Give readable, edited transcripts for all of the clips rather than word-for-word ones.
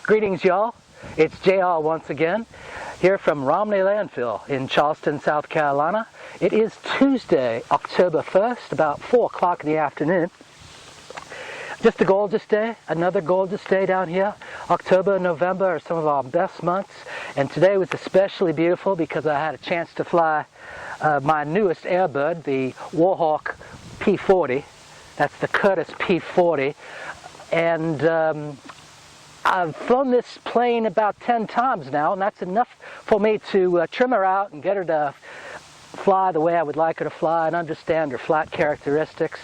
Greetings, y'all. It's JR once again, here from Romney Landfill in Charleston, South Carolina. It is Tuesday, October 1st, about 4 o'clock in the afternoon. Just a gorgeous day, another gorgeous day down here. October and November are some of our best months, and today was especially beautiful because I had a chance to fly my newest airbird, the Warhawk P40. That's the Curtis P40, and I've flown this plane about 10 times now, and that's enough for me to trim her out and get her to fly the way I would like her to fly and understand her flight characteristics.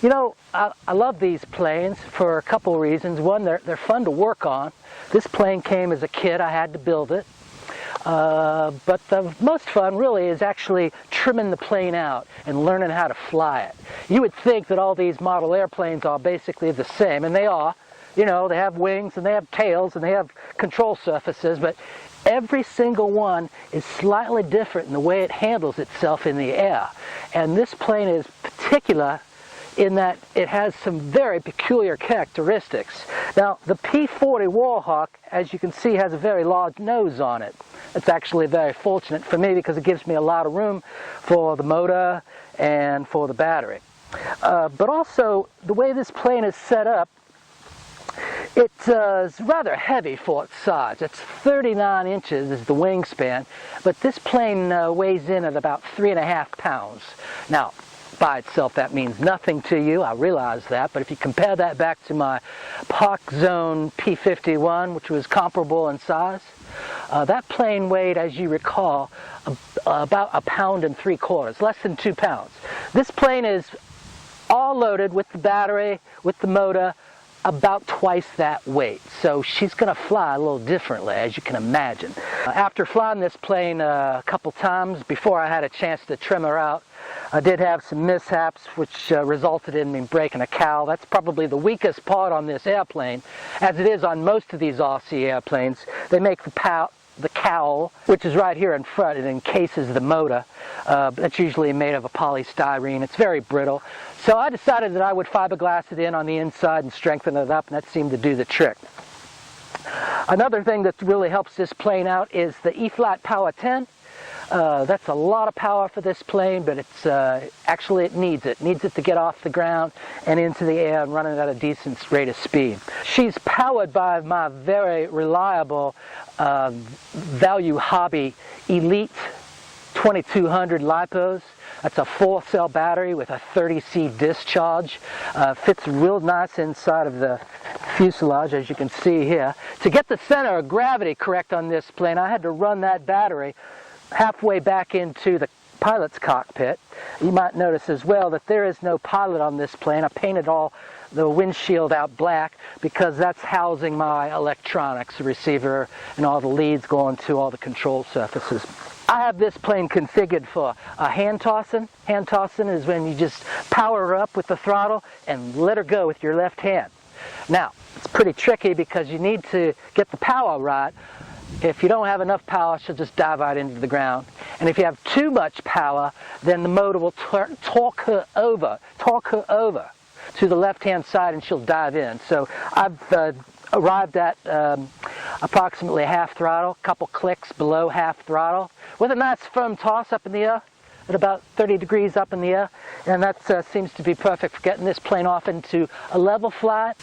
You know, I love these planes for a couple reasons. One, they're fun to work on. This plane came as a kid. I had to build it. But the most fun really is actually trimming the plane out and learning how to fly it. You would think that all these model airplanes are basically the same, and they are. You know, they have wings and they have tails and they have control surfaces, but every single one is slightly different in the way it handles itself in the air. And this plane is particular in that it has some very peculiar characteristics. Now, the P40 Warhawk, as you can see, has a very large nose on it. It's actually very fortunate for me because it gives me a lot of room for the motor and for the battery. But also, the way this plane is set up, it's rather heavy for its size. It's 39 inches is the wingspan, but this plane weighs in at about 3.5 pounds. Now, by itself, that means nothing to you. I realize that, but if you compare that back to my Park Zone P51, which was comparable in size, that plane weighed, as you recall, about 1.75 pounds, less than 2 pounds. This plane is all loaded with the battery, with the motor, about twice that weight. So she's going to fly a little differently, as you can imagine. After flying this plane a couple times before I had a chance to trim her out, I did have some mishaps which resulted in me breaking a cowl. That's probably the weakest part on this airplane, as it is on most of these RC airplanes. They make the cowl, which is right here in front, it encases the motor. That's usually made of a polystyrene. It's very brittle. So I decided that I would fiberglass it in on the inside and strengthen it up, and that seemed to do the trick. Another thing that really helps this plane out is the E-Flight Power 10. That's a lot of power for this plane, but it's actually it needs it. It needs it to get off the ground and into the air and running at a decent rate of speed. She's powered by my very reliable Value Hobby Elite 2200 LiPos. That's a 4-cell battery with a 30C discharge. Fits real nice inside of the fuselage, as you can see here. To get the center of gravity correct on this plane, I had to run that battery halfway back into the pilot's cockpit. You might notice as well that there is no pilot on this plane. I painted all the windshield out black because that's housing my electronics, the receiver, and all the leads going to all the control surfaces. I have this plane configured for a hand tossing. Hand tossing is when you just power her up with the throttle and let her go with your left hand. Now, it's pretty tricky because you need to get the power right. If you don't have enough power, she'll just dive right into the ground. And if you have too much power, then the motor will torque her over to the left-hand side and she'll dive in. So I've arrived at approximately half throttle, a couple clicks below half throttle, with a nice firm toss up in the air at about 30 degrees up in the air, and that seems to be perfect for getting this plane off into a level flight.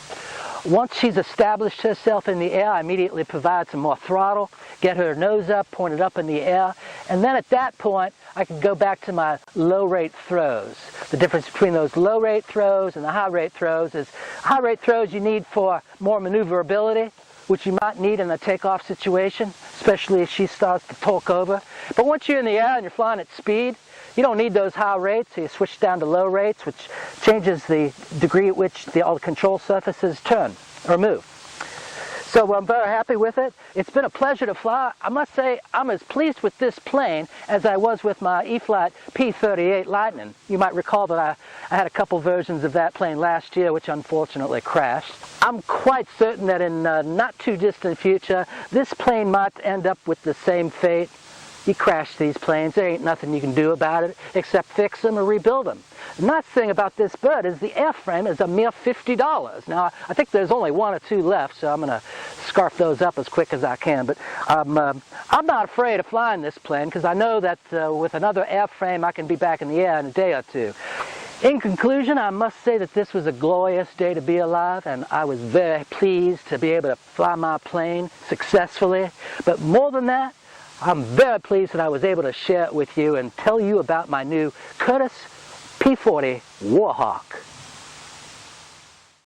Once she's established herself in the air, I immediately provide some more throttle, get her nose up, point it up in the air, and then at that point I can go back to my low rate throws. The difference between those low rate throws and the high rate throws is high rate throws you need for more maneuverability, which you might need in a takeoff situation, especially if she starts to torque over. But once you're in the air and you're flying at speed, you don't need those high rates, so you switch down to low rates, which changes the degree at which all the control surfaces turn or move. So I'm very happy with it. It's been a pleasure to fly. I must say I'm as pleased with this plane as I was with my E-Flight P38 Lightning. You might recall that I had a couple versions of that plane last year, which unfortunately crashed. I'm quite certain that in not too distant future, this plane might end up with the same fate. You crash these planes, there ain't nothing you can do about it except fix them or rebuild them. The nice thing about this bird is the airframe is a mere $50. Now, I think there's only one or two left, so I'm going to scarf those up as quick as I can. But I'm not afraid of flying this plane because I know that with another airframe I can be back in the air in a day or two. In conclusion, I must say that this was a glorious day to be alive, and I was very pleased to be able to fly my plane successfully. But more than that, I'm very pleased that I was able to share it with you and tell you about my new Curtis P40 Warhawk.